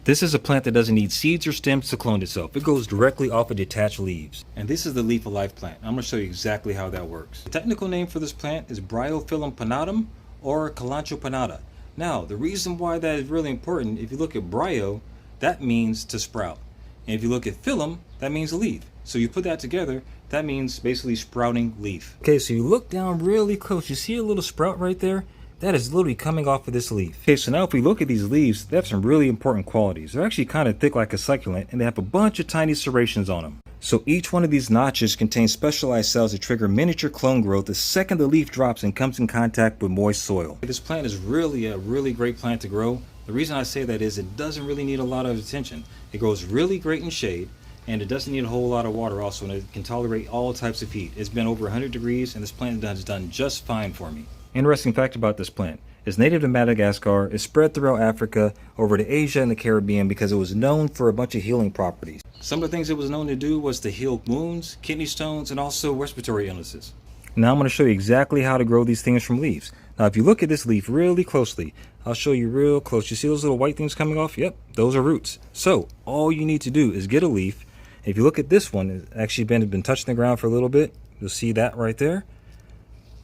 This is a plant that doesn't need seeds or stems to clone itself. It grows directly off of detached leaves. And this is the leaf of life plant. I'm going to show you exactly how that works. The technical name for this plant is Bryophyllum pinnatum or Kalanchoe pinnata. Now, the reason why that is really important, if you look at bryo, that means to sprout. And if you look at phyllum, that means a leaf. So you put that together, that means basically sprouting leaf. Okay, so you look down really close. You see a little sprout right there? That is literally coming off of this leaf. Okay, so now if we look at these leaves, they have some really important qualities. They're actually kind of thick like a succulent, and they have a bunch of tiny serrations on them. So each one of these notches contains specialized cells that trigger miniature clone growth the second the leaf drops and comes in contact with moist soil. This plant is really a really great plant to grow. The reason I say that is it doesn't really need a lot of attention. It grows really great in shade, and it doesn't need a whole lot of water also, and it can tolerate all types of heat. It's been over 100 degrees, and this plant has done just fine for me. Interesting fact about this plant. It's native to Madagascar. It's spread throughout Africa, over to Asia and the Caribbean because it was known for a bunch of healing properties. Some of the things it was known to do was to heal wounds, kidney stones, and also respiratory illnesses. Now I'm going to show you exactly how to grow these things from leaves. Now if you look at this leaf really closely, I'll show you real close. You see those little white things coming off? Yep, those are roots. So all you need to do is get a leaf. If you look at this one, it's actually been touching the ground for a little bit. You'll see that right there.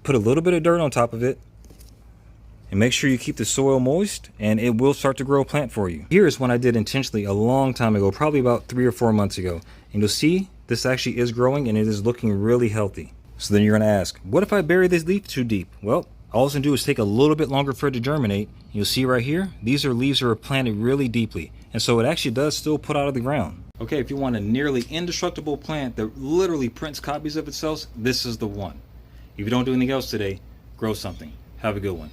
Put a little bit of dirt on top of it and make sure you keep the soil moist, and it will start to grow a plant for you. Here's one I did intentionally a long time ago, probably about 3 or 4 months ago. And you'll see this actually is growing and it is looking really healthy. So then you're going to ask, what if I bury this leaf too deep? Well, all it's going to do is take a little bit longer for it to germinate. You'll see right here, these are leaves that are planted really deeply. And so it actually does still put out of the ground. Okay, if you want a nearly indestructible plant that literally prints copies of itself, this is the one. If you don't do anything else today, grow something. Have a good one.